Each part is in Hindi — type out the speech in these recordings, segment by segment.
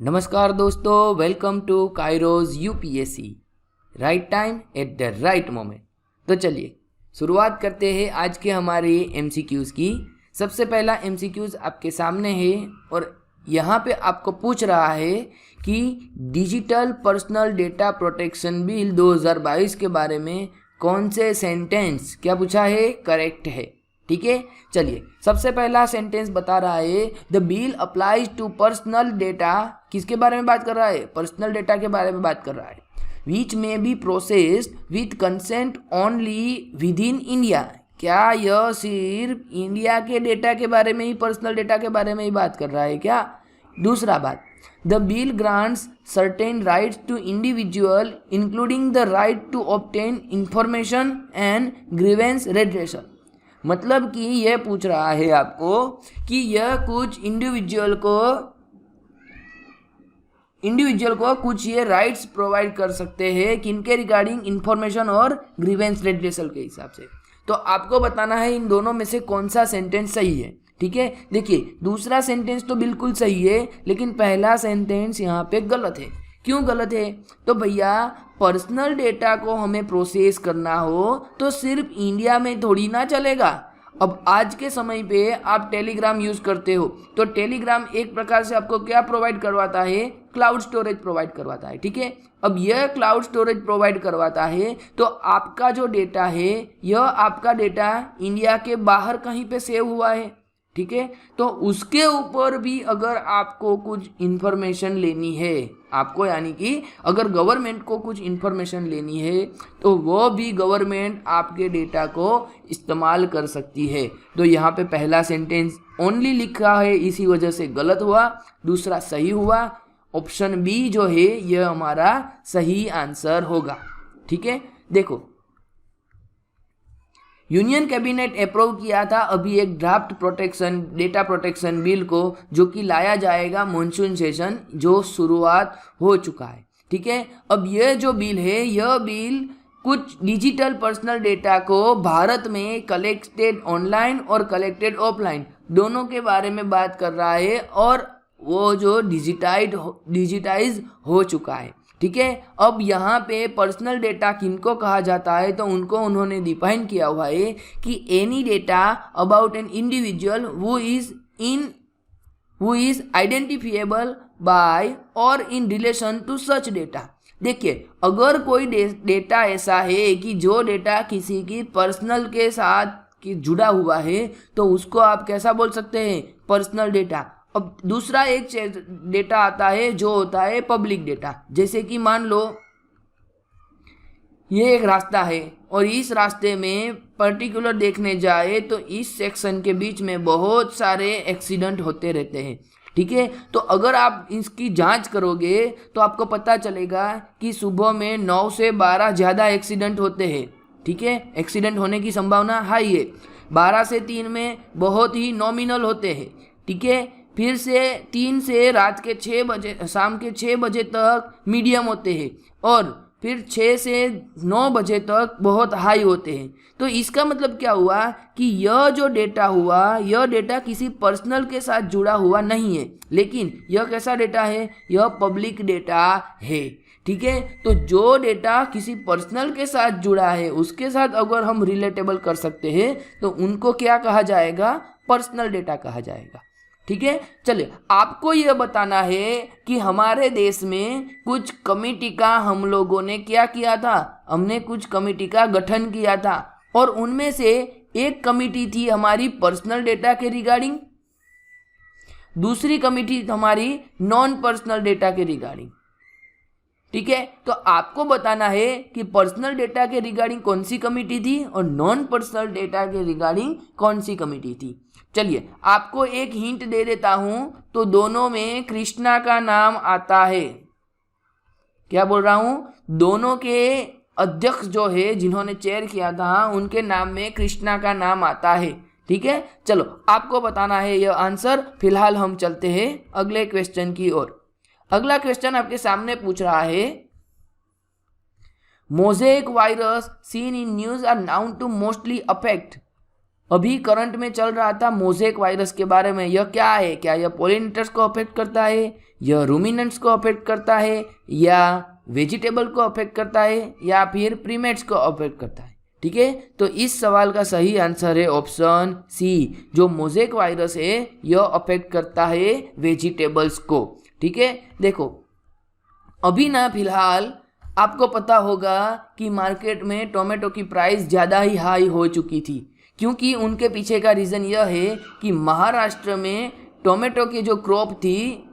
नमस्कार दोस्तों, welcome to Kairos UPSC. Right time at the right moment. तो चलिए शुरुआत करते हैं आज के हमारे एमसीक्यूज़ की। सबसे पहला एमसीक्यूज़ आपके सामने है और यहाँ पे आपको पूछ रहा है कि digital personal data protection bill 2022 के बारे में कौन से सेंटेंस क्या पूछा है करेक्ट है। ठीक है, चलिए सबसे पहला सेंटेंस बता रहा है the bill applies to personal data. किसके बारे में बात कर रहा है? पर्सनल डेटा के बारे में बात कर रहा है। Which may be processed with consent only within India. क्या यह सिर्फ इंडिया के डेटा के बारे में ही, पर्सनल डेटा के बारे में ही बात कर रहा है क्या? दूसरा बात, the bill grants certain rights to individual including the right to obtain information and grievance redressal. मतलब कि यह पूछ रहा है आपको कि यह कुछ इंडिविजुअल को कुछ ये राइट्स प्रोवाइड कर सकते हैं किनके रिगार्डिंग इंफॉर्मेशन और ग्रीवेंस रेड्रेसल के हिसाब से। तो आपको बताना है इन दोनों में से कौन सा सेंटेंस सही है। ठीक है, देखिए दूसरा सेंटेंस तो बिल्कुल सही है, लेकिन पहला सेंटेंस यहाँ पे गलत है। क्यों गलत है? तो भैया पर्सनल डेटा को हमें प्रोसेस करना हो तो सिर्फ इंडिया में थोड़ी ना चलेगा। अब आज के समय पे आप टेलीग्राम यूज़ करते हो तो टेलीग्राम एक प्रकार से आपको क्या प्रोवाइड करवाता है? क्लाउड स्टोरेज प्रोवाइड करवाता है। ठीक है, अब यह क्लाउड स्टोरेज प्रोवाइड करवाता है तो आपका जो डेटा है यह आपका डेटा इंडिया के बाहर कहीं पे सेव हुआ है। ठीक है, तो उसके ऊपर भी अगर आपको कुछ इन्फॉर्मेशन लेनी है आपको, यानी कि अगर गवर्नमेंट को कुछ इन्फॉर्मेशन लेनी है तो वो भी गवर्नमेंट आपके डेटा को इस्तेमाल कर सकती है। तो यहाँ पे पहला सेंटेंस ओनली लिखा है, इसी वजह से गलत हुआ। दूसरा सही हुआ। ऑप्शन बी जो है यह हमारा सही आंसर होगा। ठीक है, देखो यूनियन कैबिनेट अप्रूव किया था अभी एक draft protection data protection bill को, जो कि लाया जाएगा मॉनसून सेशन जो शुरुआत हो चुका है। ठीक है, अब यह जो बिल है यह बिल कुछ डिजिटल पर्सनल डेटा को भारत में कलेक्टेड ऑनलाइन और कलेक्टेड ऑफलाइन दोनों के बारे में बात कर रहा है और वो जो डिजिटाइज हो चुका है। ठीक है, अब यहाँ पे पर्सनल डेटा किनको कहा जाता है तो उनको उन्होंने डिफाइन किया हुआ है कि any data about an individual who is identifiable by और in relation to such data. देखिए अगर कोई डेटा ऐसा है कि जो डेटा किसी की पर्सनल के साथ जुड़ा हुआ है तो उसको आप कैसा बोल सकते हैं? Personal data. अब दूसरा एक डेटा आता है जो होता है पब्लिक डेटा। जैसे कि मान लो ये एक रास्ता है और इस रास्ते में पर्टिकुलर देखने जाए तो इस सेक्शन के बीच में बहुत सारे एक्सीडेंट होते रहते हैं। ठीक है, तो अगर आप इसकी जांच करोगे तो आपको पता चलेगा कि सुबह में 9 से 12 ज़्यादा एक्सीडेंट होते हैं। ठीक है, एक्सीडेंट होने की संभावना हाई है। 12 से 3 में बहुत ही नॉमिनल होते हैं। ठीक है, फिर से 3 से रात के 6 बजे शाम के 6 बजे तक मीडियम होते हैं और फिर 6 से 9 बजे तक बहुत हाई होते हैं। तो इसका मतलब क्या हुआ कि यह जो डेटा हुआ यह डेटा किसी पर्सनल के साथ जुड़ा हुआ नहीं है, लेकिन यह कैसा डेटा है? यह पब्लिक डेटा है। ठीक है, तो जो डेटा किसी पर्सनल के साथ जुड़ा है उसके साथ अगर हम रिलेटेबल कर सकते हैं तो उनको क्या कहा जाएगा? पर्सनल डेटा कहा जाएगा। ठीक है, चलिए आपको यह बताना है कि हमारे देश में कुछ कमेटी का हम लोगों ने क्या किया था? हमने कुछ कमेटी का गठन किया था और उनमें से एक कमेटी थी हमारी पर्सनल डेटा के रिगार्डिंग, दूसरी कमेटी हमारी नॉन पर्सनल डेटा के रिगार्डिंग। ठीक है, तो आपको बताना है कि पर्सनल डेटा के रिगार्डिंग कौन सी कमेटी थी और नॉन पर्सनल डेटा के रिगार्डिंग कौन सी कमेटी थी। चलिए आपको एक हिंट दे देता हूं, तो दोनों में कृष्णा का नाम आता है। क्या बोल रहा हूं? दोनों के अध्यक्ष जो है जिन्होंने चेयर किया था उनके नाम में कृष्णा का नाम आता है। ठीक है, चलो आपको बताना है यह आंसर। फिलहाल हम चलते हैं अगले क्वेश्चन की ओर। अगला क्वेश्चन आपके सामने पूछ रहा है mosaic virus seen in news are known to mostly affect अभी करंट में चल रहा था मोज़ेक वायरस के बारे में। यह क्या है? क्या यह पोलिनेटर्स को अफेक्ट करता है, यह रूमिनेंट्स को अफेक्ट करता है, या वेजिटेबल को अफेक्ट करता है, या फिर प्रीमेट्स को अफेक्ट करता है? ठीक है, तो इस सवाल का सही आंसर है ऑप्शन सी। जो मोज़ेक वायरस है यह अफेक्ट करता है वेजिटेबल्स को। ठीक है, देखो अभी ना फिलहाल आपको पता होगा कि मार्केट में टोमेटो की प्राइस ज़्यादा ही हाई हो चुकी थी, क्योंकि उनके पीछे का रीज़न यह है कि महाराष्ट्र में टोमेटो की जो क्रॉप थी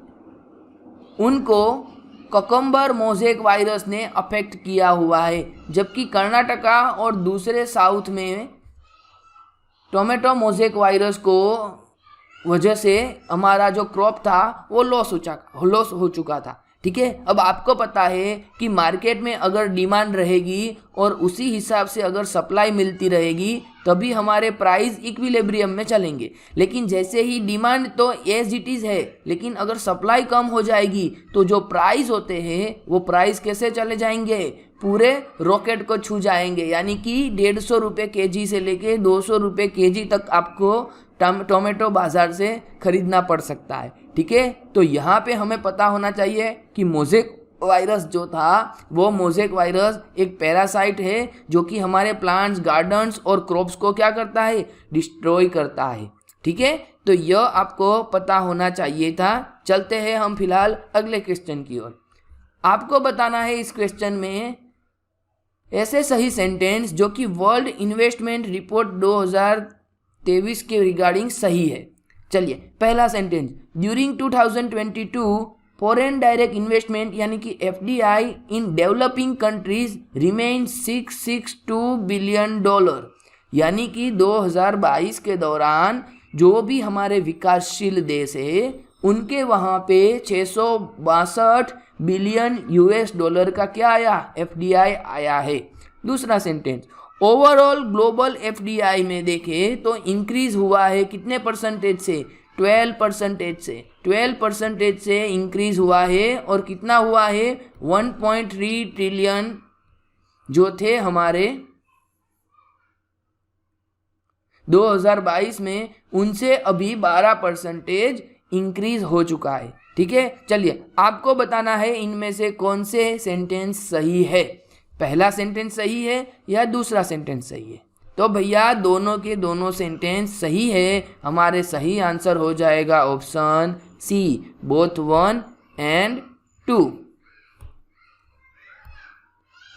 उनको ककम्बर मोज़ेक वायरस ने अफेक्ट किया हुआ है, जबकि कर्नाटका और दूसरे साउथ में टोमेटो मोज़ेक वायरस को वजह से हमारा जो क्रॉप था वो लॉस हो चुका था। ठीक है, अब आपको पता है कि मार्केट में अगर डिमांड रहेगी और उसी हिसाब से अगर सप्लाई मिलती रहेगी तभी हमारे प्राइस इक्विलिब्रियम में चलेंगे। लेकिन जैसे ही डिमांड तो एज इट इज़ है, लेकिन अगर सप्लाई कम हो जाएगी तो जो प्राइस होते हैं वो प्राइस कैसे चले जाएंगे? पूरे रॉकेट को छू जाएंगे, यानी कि 150 रुपये केजी से लेके 200 रुपये केजी तक आपको टोमेटो बाजार से खरीदना पड़ सकता है। ठीक है, तो यहाँ पे हमें पता होना चाहिए कि मोज़ेक वायरस जो था वो मोज़ेक वायरस एक पैरासाइट है जो कि हमारे प्लांट्स, गार्डन्स और क्रॉप्स को क्या करता है? डिस्ट्रॉय करता है। ठीक है, तो यह आपको पता होना चाहिए था। चलते हैं हम फिलहाल अगले क्वेश्चन की ओर। आपको बताना है इस क्वेश्चन में ऐसे सही सेंटेंस जो कि वर्ल्ड इन्वेस्टमेंट रिपोर्ट 2023 के रिगार्डिंग सही है। चलिए, पहला sentence, during 2022 foreign direct investment यानी कि FDI in developing countries remain $662 billion, यानी कि 2022 के दौरान जो भी हमारे विकासशील देश है उनके वहाँ पे 662 बिलियन US$ का क्या आया? FDI आया है। दूसरा सेंटेंस, ओवरऑल ग्लोबल FDI में देखें तो इंक्रीज हुआ है कितने परसेंटेज से? 12% से इंक्रीज हुआ है। और कितना हुआ है? 1.3 ट्रिलियन जो थे हमारे 2022 में, उनसे अभी 12% इंक्रीज हो चुका है। ठीक है, चलिए आपको बताना है इनमें से कौन से सेंटेंस सही है। पहला सेंटेंस सही है या दूसरा सेंटेंस सही है? तो भैया दोनों के दोनों सेंटेंस सही है। हमारे सही आंसर हो जाएगा ऑप्शन सी, बोथ 1 and 2।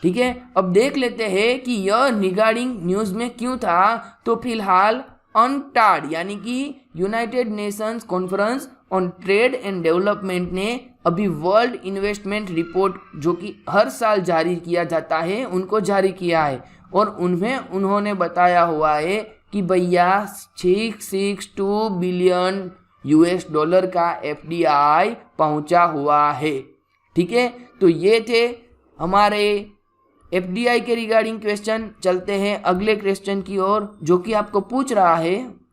ठीक है, अब देख लेते हैं कि यह रिगार्डिंग न्यूज़ में क्यों था। तो फिलहाल UNCTAD यानी कि United Nations conference on trade and development ने अभी वर्ल्ड इन्वेस्टमेंट रिपोर्ट जो कि हर साल जारी किया जाता है उनको जारी किया है, और उन्होंने बताया हुआ है कि भैया 662 बिलियन US$ का FDI पहुंचा हुआ है। ठीक है, तो ये थे हमारे FDI के रिगार्डिंग क्वेश्चन। चलते हैं अगले क्वेश्चन की ओर जो कि आपको पूछ रहा है,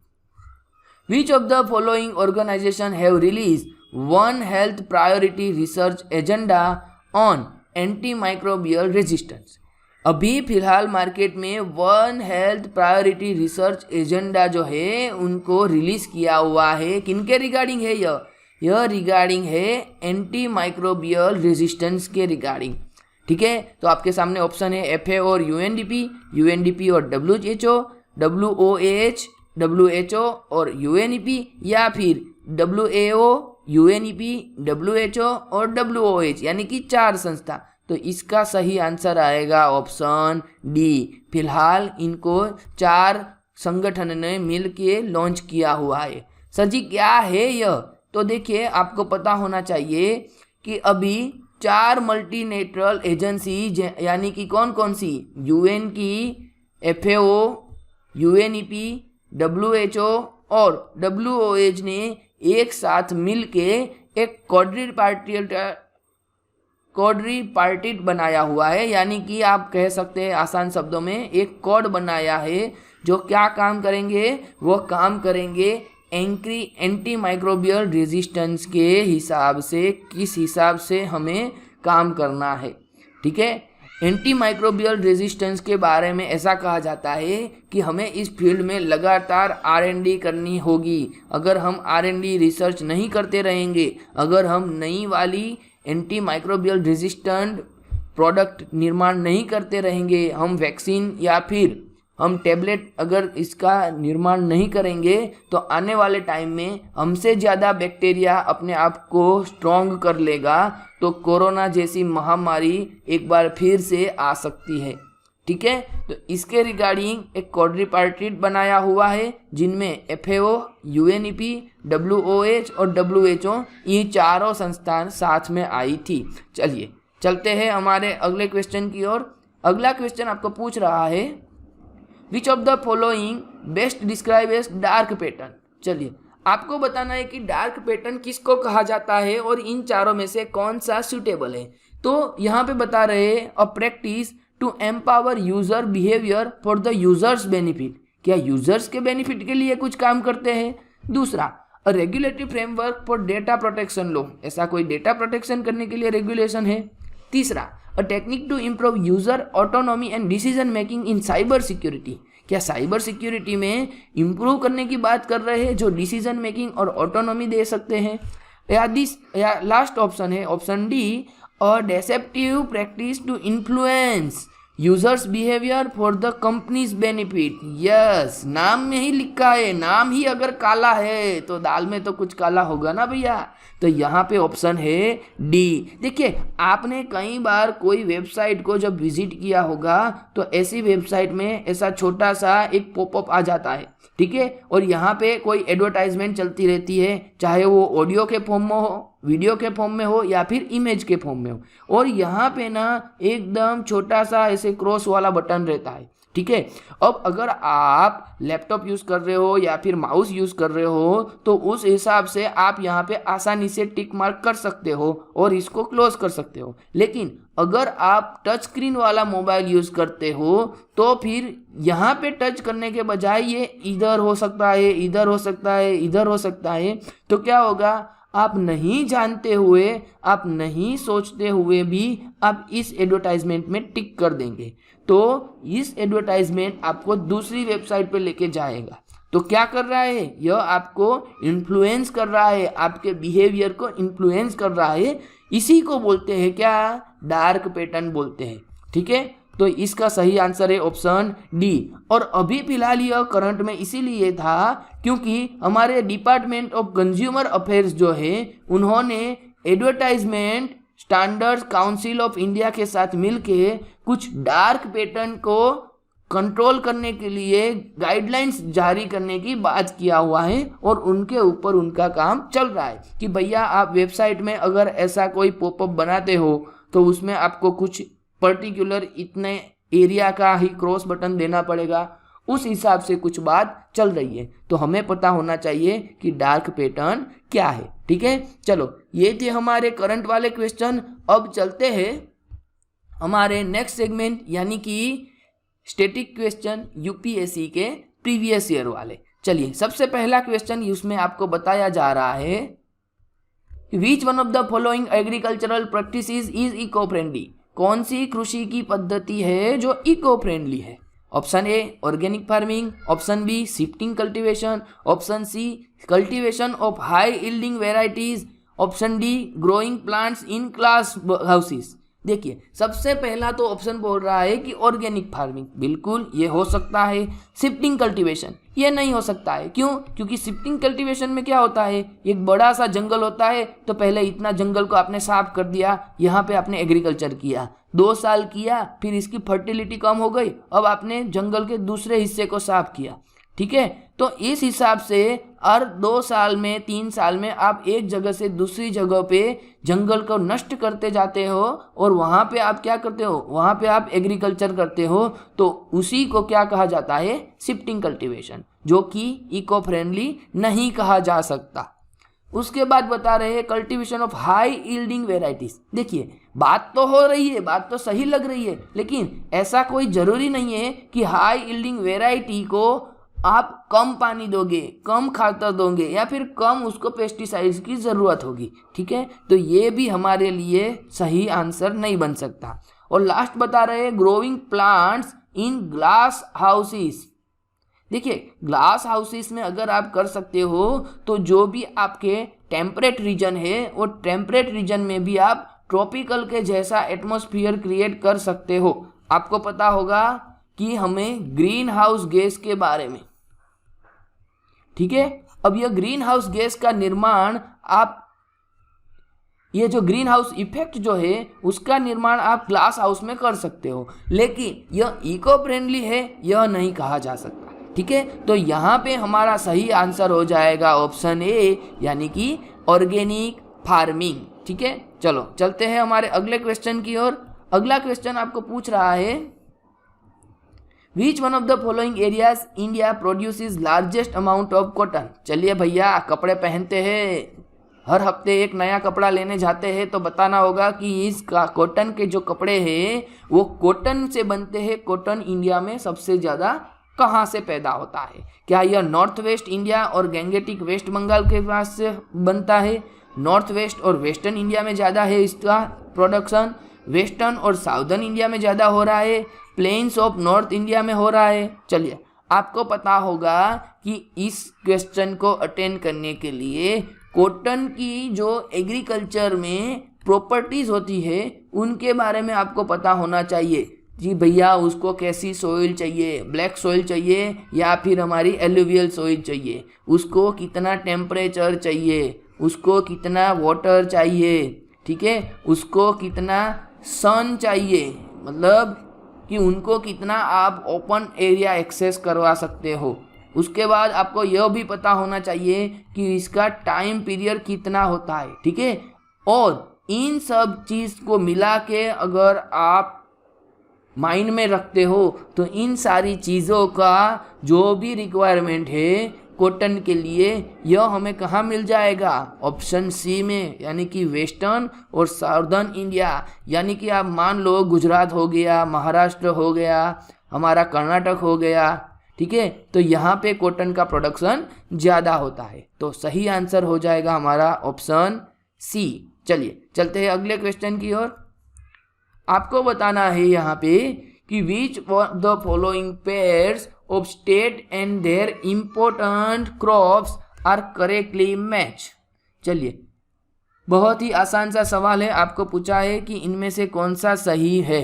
which of the following organisation have release one health priority research agenda on anti microbial resistance. अभी फिलहाल मार्केट में one health priority research agenda जो है उनको रिलीज किया हुआ है। किनके रिगार्डिंग है? यह रिगार्डिंग है एंटी माइक्रोबियल रेजिस्टेंस के रिगार्डिंग। ठीक है, तो आपके सामने ऑप्शन है FAO और UNDP और WHO, WOAH, WHO और UNEP, या फिर WAO, UNEP, WHO और WOH, यानी कि 4 संस्था। तो इसका सही आंसर आएगा ऑप्शन डी। फिलहाल इनको 4 संगठन ने मिल के लॉन्च किया हुआ है। सर जी क्या है यह? तो देखिए आपको पता होना चाहिए कि अभी 4 मल्टीनेशनल एजेंसी यानी कि कौन कौन सी? UN की, FAO, UNEP, WHO और WOH ने एक साथ मिल के एक क्वाड्रिपार्टिट बनाया हुआ है, यानी कि आप कह सकते हैं आसान शब्दों में एक कोड बनाया है जो क्या काम करेंगे? वो काम करेंगे एंटी माइक्रोबियल रेजिस्टेंस के हिसाब से, किस हिसाब से हमें काम करना है। ठीक है, एंटी माइक्रोबियल रेजिस्टेंस के बारे में ऐसा कहा जाता है कि हमें इस फील्ड में लगातार R&D करनी होगी। अगर हम R&D रिसर्च नहीं करते रहेंगे, अगर हम नई वाली एंटी माइक्रोबियल रेजिस्टेंट प्रोडक्ट निर्माण नहीं करते रहेंगे, हम वैक्सीन या फिर हम टैबलेट अगर इसका निर्माण नहीं करेंगे, तो आने वाले टाइम में हमसे ज़्यादा बैक्टीरिया अपने आप को स्ट्रॉन्ग कर लेगा, तो कोरोना जैसी महामारी एक बार फिर से आ सकती है। ठीक है, तो इसके रिगार्डिंग एक क्वाड्रिपार्टिट बनाया हुआ है जिनमें FAO, UNEP, WOH और WHO ये चारों संस्थान साथ में आई थी। चलिए चलते हैं हमारे अगले क्वेश्चन की ओर। अगला क्वेश्चन आपको पूछ रहा है which of the following best describe as dark pattern. चलिए आपको बताना है कि डार्क पैटर्न किसको कहा जाता है और इन चारों में से कौन सा सूटेबल है। तो यहाँ पे बता रहे हैं a practice to empower user behaviour for the users benefit. क्या यूजर्स के बेनिफिट के लिए कुछ काम करते हैं। दूसरा, a regulatory framework for data protection law, ऐसा कोई डेटा प्रोटेक्शन करने के लिए रेगुलेशन है। तीसरा, a technique to improve user autonomy and decision making in cyber security. क्या साइबर सिक्योरिटी में इम्प्रूव करने की बात कर रहे हैं जो डिसीजन मेकिंग और ऑटोनॉमी दे सकते हैं। या लास्ट ऑप्शन है option D, a deceptive practice to influence users behaviour for the companies benefit. Yes, नाम में ही लिखा है, नाम ही अगर काला है तो दाल में तो कुछ काला होगा ना भैया। तो यहाँ पे ऑप्शन है डी। देखिए आपने कई बार कोई वेबसाइट को जब विजिट किया होगा तो ऐसी वेबसाइट में ऐसा छोटा सा एक पॉपअप आ जाता है, ठीक है, और यहाँ पे कोई एडवर्टाइजमेंट चलती रहती है, चाहे वो ऑडियो के फॉर्म में हो, वीडियो के फॉर्म में हो या फिर इमेज के फॉर्म में हो, और यहाँ पे ना एकदम छोटा सा ऐसे क्रॉस वाला बटन रहता है। ठीक है, अब अगर आप लैपटॉप यूज़ कर रहे हो या फिर माउस यूज़ कर रहे हो तो उस हिसाब से आप यहाँ पे आसानी से टिक मार्क कर सकते हो और इसको क्लोज कर सकते हो। लेकिन अगर आप टच स्क्रीन वाला मोबाइल यूज़ करते हो तो फिर यहाँ पे टच करने के बजाय ये इधर हो सकता है, इधर हो सकता है, इधर हो सकता है। तो क्या होगा, आप नहीं जानते हुए, आप नहीं सोचते हुए भी आप इस एडवर्टाइजमेंट में टिक कर देंगे, तो इस एडवर्टाइजमेंट आपको दूसरी वेबसाइट पे लेके जाएगा। तो क्या कर रहा है, यह आपको इन्फ्लुएंस कर रहा है, आपके बिहेवियर को इन्फ्लुएंस कर रहा है। इसी को बोलते हैं क्या, डार्क पैटर्न बोलते हैं। ठीक है, तो इसका सही आंसर है ऑप्शन डी। और अभी फिलहाल यह करंट में इसीलिए था क्योंकि हमारे डिपार्टमेंट ऑफ कंज्यूमर अफेयर्स जो है उन्होंने advertisement standards council of India के साथ मिलके कुछ डार्क पैटर्न को कंट्रोल करने के लिए गाइडलाइंस जारी करने की बात किया हुआ है और उनके ऊपर उनका काम चल रहा है कि भैया आप वेबसाइट में अगर ऐसा कोई पॉपअप बनाते हो तो उसमें आपको कुछ पर्टिकुलर इतने एरिया का ही क्रॉस बटन देना पड़ेगा। उस हिसाब से कुछ बात चल रही है, तो हमें पता होना चाहिए कि डार्क पैटर्न क्या है। ठीक है, चलो ये थे हमारे करंट वाले क्वेश्चन। अब चलते हैं हमारे नेक्स्ट सेगमेंट यानी कि स्टैटिक क्वेश्चन यूपीएससी के प्रीवियस ईयर वाले। चलिए सबसे पहला क्वेश्चन उसमें आपको बताया जा रहा है which one of the following agricultural practices is eco friendly. कौन सी कृषि की पद्धति है जो इको फ्रेंडली है। Option A organic farming, option B shifting cultivation, option C cultivation of high yielding varieties, option D growing plants in glass houses. देखिए सबसे पहला तो ऑप्शन बोल रहा है कि ऑर्गेनिक फार्मिंग, बिल्कुल ये हो सकता है। शिफ्टिंग कल्टीवेशन ये नहीं हो सकता है, क्यों? क्योंकि शिफ्टिंग कल्टीवेशन में क्या होता है, एक बड़ा सा जंगल होता है तो पहले इतना जंगल को आपने साफ कर दिया, यहाँ पे आपने एग्रीकल्चर किया, 2 साल किया, फिर इसकी फर्टिलिटी कम हो गई, अब आपने जंगल के दूसरे हिस्से को साफ किया। ठीक है, तो इस हिसाब से हर 2 साल में 3 साल में आप एक जगह से दूसरी जगह पे जंगल को नष्ट करते जाते हो और वहाँ पे आप क्या करते हो, वहाँ पे आप एग्रीकल्चर करते हो, तो उसी को क्या कहा जाता है, शिफ्टिंग कल्टीवेशन, जो कि इको फ्रेंडली नहीं कहा जा सकता। उसके बाद बता रहे हैं cultivation of high yielding varieties. देखिए बात तो हो रही है, बात तो सही लग रही है, लेकिन ऐसा कोई जरूरी नहीं है कि हाई यील्डिंग वेराइटी को आप कम पानी दोगे, कम खातर दोगे या फिर कम उसको पेस्टिसाइड्स की ज़रूरत होगी। ठीक है, तो ये भी हमारे लिए सही आंसर नहीं बन सकता। और लास्ट बता रहे हैं growing plants in glass houses. देखिए ग्लास हाउसेस में अगर आप कर सकते हो तो जो भी आपके टेम्परेट रीजन है वो टेम्परेट रीजन में भी आप ट्रॉपिकल के जैसा एटमॉस्फेयर क्रिएट कर सकते हो। आपको पता होगा कि हमें ग्रीन हाउस गैस के बारे में, ठीक है। अब यह ग्रीन हाउस गैस का निर्माण आप, ये जो ग्रीन हाउस इफेक्ट जो है उसका निर्माण आप ग्लास हाउस में कर सकते हो, लेकिन यह इको फ्रेंडली है यह नहीं कहा जा सकता, ठीक है। तो यहाँ पे हमारा सही आंसर हो जाएगा ऑप्शन ए, यानी कि ऑर्गेनिक फार्मिंग, ठीक है। चलो चलते हैं हमारे अगले क्वेश्चन की ओर। अगला क्वेश्चन आपको पूछ रहा है which one of the following areas India produces largest amount of cotton. चलिए भैया, कपड़े पहनते हैं, हर हफ्ते एक नया कपड़ा लेने जाते हैं, तो बताना होगा कि इस कॉटन के जो कपड़े हैं वो कॉटन से बनते हैं। कॉटन इंडिया में सबसे ज़्यादा कहाँ से पैदा होता है? क्या यह नॉर्थ वेस्ट इंडिया और गैंगेटिक वेस्ट बंगाल के पास से बनता है? नॉर्थ वेस्ट और वेस्टर्न इंडिया में ज़्यादा है इसका प्रोडक्शन, वेस्टर्न और साउदर्न इंडिया में ज़्यादा हो रहा है, प्लेन्स ऑफ नॉर्थ इंडिया में हो रहा है? चलिए, आपको पता होगा कि इस क्वेश्चन को अटेंड करने के लिए कॉटन की जो एग्रीकल्चर में प्रॉपर्टीज़ होती है उनके बारे में आपको पता होना चाहिए। जी भैया, उसको कैसी सॉइल चाहिए, ब्लैक सॉइल चाहिए या फिर हमारी एलुवियल सॉइल चाहिए, उसको कितना टेम्परेचर चाहिए, उसको कितना वाटर चाहिए, ठीक है, उसको कितना सन चाहिए, मतलब कि उनको कितना आप ओपन एरिया एक्सेस करवा सकते हो। उसके बाद आपको यह भी पता होना चाहिए कि इसका टाइम पीरियड कितना होता है, ठीक है। और इन सब चीज़ को मिला के अगर आप माइंड में रखते हो तो इन सारी चीज़ों का जो भी रिक्वायरमेंट है कॉटन के लिए यह हमें कहाँ मिल जाएगा? ऑप्शन सी में, यानी कि वेस्टर्न और साउदर्न इंडिया। यानी कि आप मान लो गुजरात हो गया, महाराष्ट्र हो गया, हमारा कर्नाटक हो गया, ठीक है, तो यहाँ पे कॉटन का प्रोडक्शन ज़्यादा होता है। तो सही आंसर हो जाएगा हमारा ऑप्शन सी। चलिए चलते हैं अगले क्वेश्चन की ओर। आपको बताना है यहाँ पे कि which of the following pairs of state and their important crops are correctly match. चलिए, बहुत ही आसान सा सवाल है, आपको पूछा है कि इनमें से कौन सा सही है।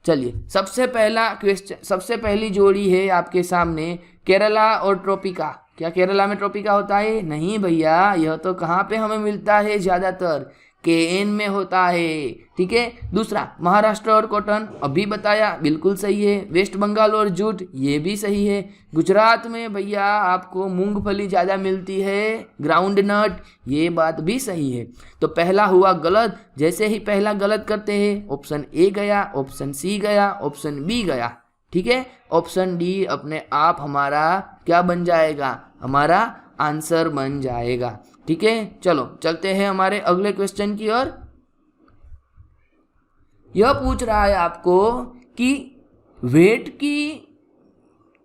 चलिए, सबसे पहला क्वेश्चन, सबसे पहली जोड़ी है आपके सामने केरला और ट्रोपिका। क्या केरला में ट्रोपिका होता है? नहीं भैया, यह तो कहाँ पे हमें मिलता है? ज़्यादातर केएन में होता है, ठीक है। दूसरा, महाराष्ट्र और कॉटन, अभी बताया, बिल्कुल सही है। वेस्ट बंगाल और जूट, ये भी सही है। गुजरात में भैया आपको मूंगफली ज़्यादा मिलती है, ग्राउंड नट, ये बात भी सही है। तो पहला हुआ गलत। जैसे ही पहला गलत करते हैं ऑप्शन ए गया, ऑप्शन सी गया, ऑप्शन बी गया, ठीक है। ऑप्शन डी अपने आप हमारा क्या बन जाएगा? हमारा आंसर बन जाएगा, ठीक है। चलो चलते हैं हमारे अगले क्वेश्चन की ओर। यह पूछ रहा है आपको कि वेट की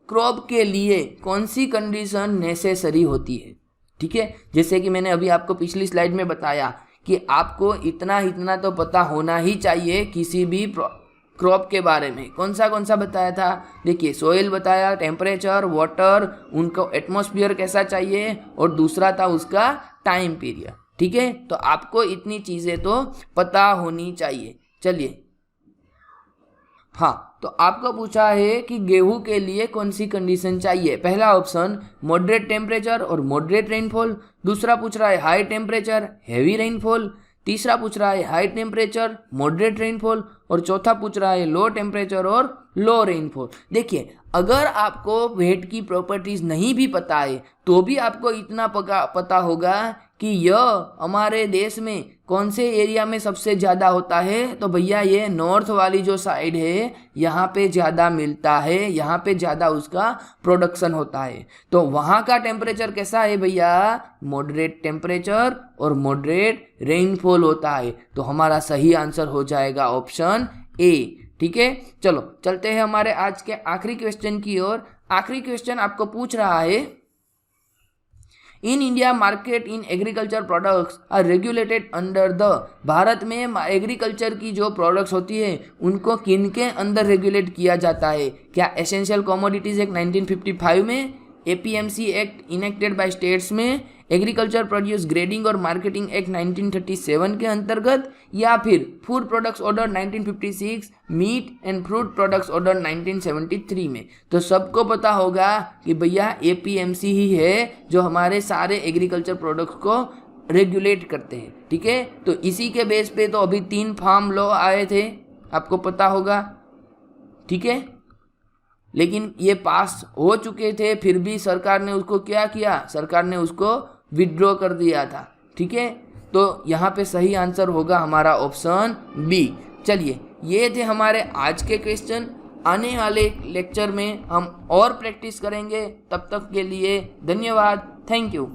क्रॉप के लिए कौन सी कंडीशन नेसेसरी होती है, ठीक है। जैसे कि मैंने अभी आपको पिछली स्लाइड में बताया कि आपको इतना तो पता होना ही चाहिए किसी भी क्रॉप के बारे में। कौन सा बताया था? देखिए, सोइल बताया, टेम्परेचर, वाटर, उनको एटमॉस्फेयर कैसा चाहिए, और दूसरा था उसका टाइम पीरियड, ठीक है। तो आपको इतनी चीज़ें तो पता होनी चाहिए। चलिए, हाँ, तो आपको पूछा है कि गेहूं के लिए कौन सी कंडीशन चाहिए। पहला ऑप्शन मॉडरेट टेम्परेचर और मॉडरेट रेनफॉल, दूसरा पूछ रहा है हाई टेम्परेचर हैवी रेनफॉल, तीसरा पूछ रहा है हाई टेम्परेचर मॉडरेट रेनफॉल, और चौथा पूछ रहा है लो टेम्परेचर और लो रेनफॉल। देखिए, अगर आपको वेट की प्रॉपर्टीज नहीं भी पता है तो भी आपको इतना पता होगा कि यह हमारे देश में कौन से एरिया में सबसे ज़्यादा होता है। तो भैया ये नॉर्थ वाली जो साइड है यहाँ पे ज़्यादा मिलता है, यहाँ पे ज़्यादा उसका प्रोडक्शन होता है। तो वहाँ का टेम्परेचर कैसा है भैया? मॉडरेट टेम्परेचर और मॉडरेट रेनफॉल होता है। तो हमारा सही आंसर हो जाएगा ऑप्शन ए, ठीक है। चलो चलते हैं हमारे आज के आखिरी क्वेश्चन की ओर। आखिरी क्वेश्चन आपको पूछ रहा है in India market in agriculture products are regulated under the, Bharat में एग्रीकल्चर की जो प्रोडक्ट्स होती है उनको किन के अंदर रेगुलेट किया जाता है? क्या एसेंशियल कमोडिटीज एक्ट 1955 में, APMC act enacted by states में, एग्रीकल्चर प्रोड्यूस ग्रेडिंग और मार्केटिंग एक्ट 1937 के अंतर्गत, या फिर food products order 1956, meat and fruit products order 1973 में? तो सबको पता होगा कि भैया एपीएमसी ही है जो हमारे सारे एग्रीकल्चर प्रोडक्ट्स को रेगुलेट करते हैं। ठीक है, तो इसी के बेस पे तो अभी 3 फार्म लॉ आए थे, आपको पता होगा। ठीक है, लेकिन ये पास हो चुके थे, फिर भी सरकार ने उसको क्या किया? सरकार ने उसको विड्रॉ कर दिया था। ठीक है, तो यहाँ पे सही आंसर होगा हमारा ऑप्शन बी। चलिए, ये थे हमारे आज के क्वेश्चन। आने वाले लेक्चर में हम और प्रैक्टिस करेंगे। तब तक के लिए धन्यवाद। Thank you.